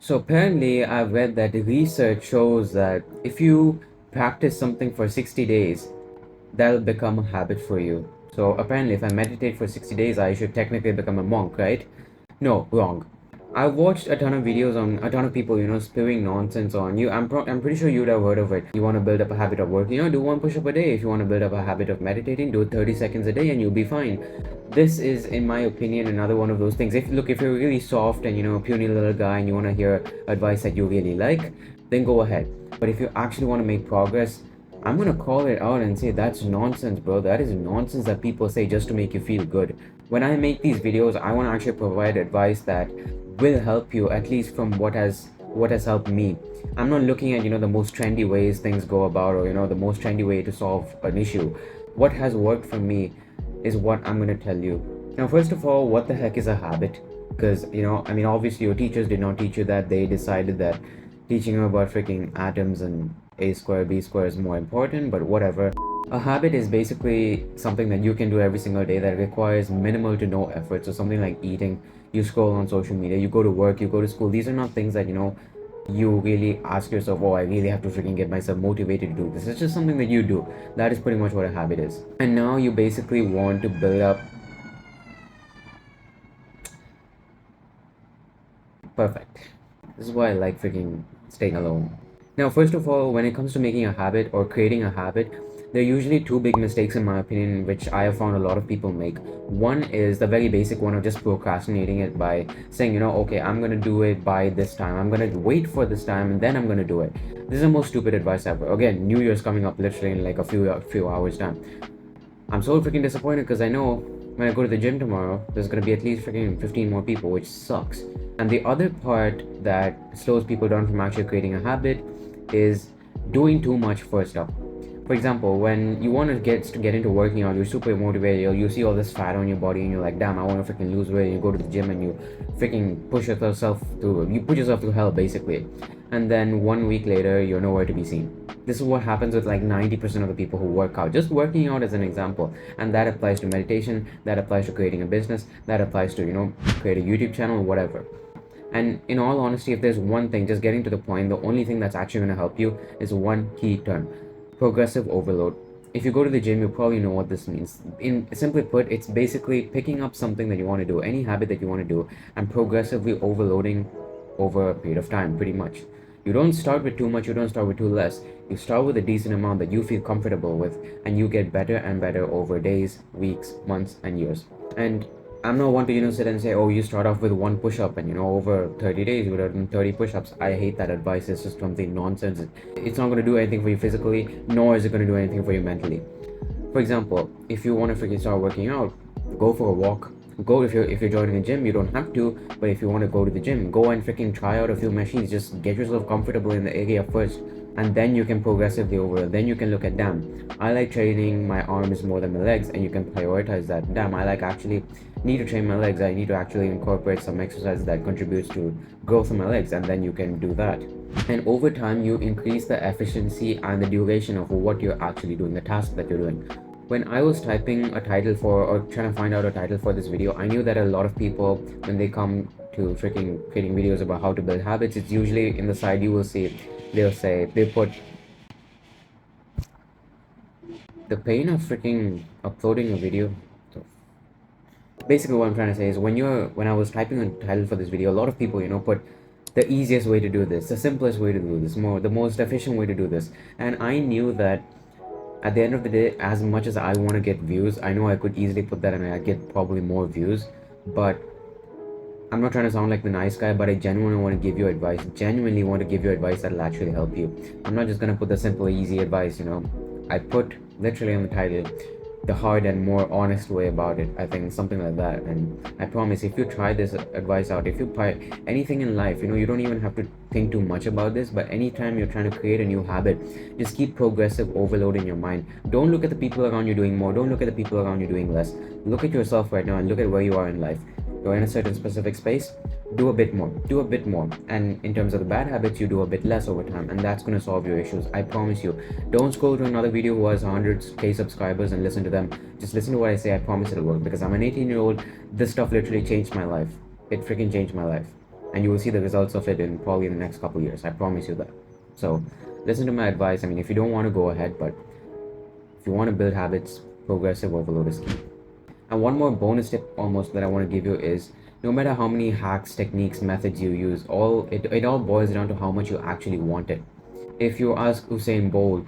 So apparently, I've read that the research shows that if you practice something for 60 days, that'll become a habit for you. So apparently, if I meditate for 60 days, I should technically become a monk, right? No, wrong. I watched a ton of videos on a ton of people, spewing nonsense on you. I'm pretty sure you'd have heard of it. You want to build up a habit of working, do one push up a day. If you want to build up a habit of meditating, do it 30 seconds a day and you'll be fine. This is, in my opinion, another one of those things. If you're really soft and a puny little guy and you want to hear advice that you really like, then go ahead. But if you actually want to make progress, I'm gonna call it out and say that's nonsense, bro. That is nonsense that people say just to make you feel good. When I make these videos, I want to actually provide advice that will help you, at least from what has helped me. I'm not looking at the most trendy ways things go about, or the most trendy way to solve an issue. What has worked for me is what I'm gonna tell you. Now, first of all, what the heck is a habit? Because obviously your teachers did not teach you that. They decided that teaching you about freaking atoms and a square b square is more important, but whatever. A habit is basically something that you can do every single day that requires minimal to no effort. So something like eating, you scroll on social media, you go to work, you go to school. These are not things that you really ask yourself, oh, I really have to freaking get myself motivated to do this. It's just something that you do. That is pretty much what a habit is. And now you basically want to build up. Perfect. This is why I like freaking staying alone. Now, first of all, when it comes to making a habit or creating a habit, there are usually two big mistakes, in my opinion, which I have found a lot of people make. One is the very basic one of just procrastinating it by saying, okay, I'm gonna do it by this time. I'm gonna wait for this time and then I'm gonna do it. This is the most stupid advice ever. Again, New Year's coming up literally in like a few hours time. I'm so freaking disappointed because I know when I go to the gym tomorrow, there's gonna be at least freaking 15 more people, which sucks. And the other part that slows people down from actually creating a habit is doing too much first up. For example, when you want to get into working out, you're super motivated. You see all this fat on your body, and you're like, "Damn, I want to freaking lose weight." And you go to the gym and you freaking put yourself through hell, basically. And then 1 week later, you're nowhere to be seen. This is what happens with like 90% of the people who work out. Just working out as an example, and that applies to meditation. That applies to creating a business. That applies to create a YouTube channel, whatever. And in all honesty, if there's one thing, just getting to the point, the only thing that's actually going to help you is one key term: progressive overload. If you go to the gym, you probably know what this means. In simply put, it's basically picking up something that you want to do, any habit that you want to do, and progressively overloading over a period of time, pretty much. You don't start with too much, you don't start with too less. You start with a decent amount that you feel comfortable with, and you get better and better over days, weeks, months, and years. And I'm not one to sit and say, oh, you start off with one push-up and over 30 days you would have done 30 push-ups. I hate that advice. It's just something nonsense. It's not going to do anything for you physically, nor is it going to do anything for you mentally. For example, if you want to freaking start working out, go for a walk. Go if you're joining a gym, you don't have to, but if you want to go to the gym, go and freaking try out a few machines. Just get yourself comfortable in the area first, and then you can progressively over. Then you can look at, damn, I like training my arms more than my legs, and you can prioritize that. Damn, I like actually need to train my legs. I need to actually incorporate some exercise that contributes to growth of my legs, and then you can do that. And over time, you increase the efficiency and the duration of what you're actually doing, the task that you're doing. When I was typing a title for, or trying to find out a title for this video, I knew that a lot of people, when they come to freaking creating videos about how to build habits, it's usually in the side you will see, they put the pain of freaking uploading a video. So basically what I'm trying to say is when I was typing a title for this video, a lot of people put the easiest way to do this, the simplest way to do this, the most efficient way to do this. And I knew that at the end of the day, as much as I want to get views, I know I could easily put that and I'd get probably more views. But I'm not trying to sound like the nice guy, but I genuinely want to give you advice. Genuinely want to give you advice that'll actually help you. I'm not just gonna put the simple, easy advice. I put literally on the title the hard and more honest way about it. I think something like that. And I promise, if you try this advice out, if you try anything in life, you don't even have to think too much about this. But anytime you're trying to create a new habit, just keep progressive overload in your mind. Don't look at the people around you doing more. Don't look at the people around you doing less. Look at yourself right now and look at where you are in life. You're in a certain specific space, do a bit more. And in terms of the bad habits, you do a bit less over time, and that's going to solve your issues. I promise you. Don't scroll to another video who has 100k subscribers and listen to them. Just listen to what I say. I promise it'll work, because I'm an 18-year-old. This stuff literally changed my life. It freaking changed my life. and you will see the results of it in probably the next couple years. I promise you that. So listen to my advice. I mean, if you don't want to go ahead, but if you want to build habits, progressive overload is key. And one more bonus tip almost that I want to give you is, no matter how many hacks, techniques, methods you use, it all boils down to how much you actually want it. If you ask Usain Bolt,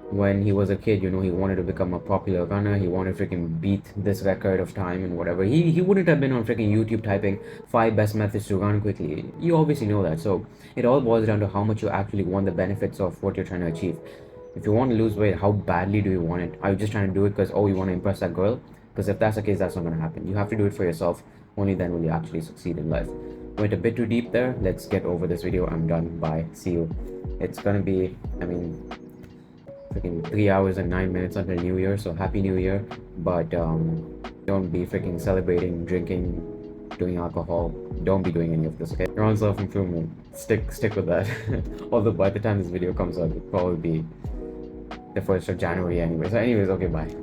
when he was a kid, he wanted to become a popular runner. He wanted to freaking beat this record of time and whatever. He wouldn't have been on freaking YouTube typing 5 best methods to run quickly. You obviously know that. So it all boils down to how much you actually want the benefits of what you're trying to achieve. If you want to lose weight, how badly do you want it? Are you just trying to do it because, oh, you want to impress that girl? Because if that's the case, that's not going to happen. You have to do it for yourself. Only then will you actually succeed in life. Went a bit too deep there. Let's get over this video. I'm done. Bye. See you. It's going to be, freaking 3 hours and 9 minutes until New Year, so Happy New Year. But don't be freaking celebrating, drinking, doing alcohol. Don't be doing any of this, okay? Your own self-improvement. Stick with that. Although by the time this video comes out, it'll probably be the 1st of January anyway. So anyways, okay, bye.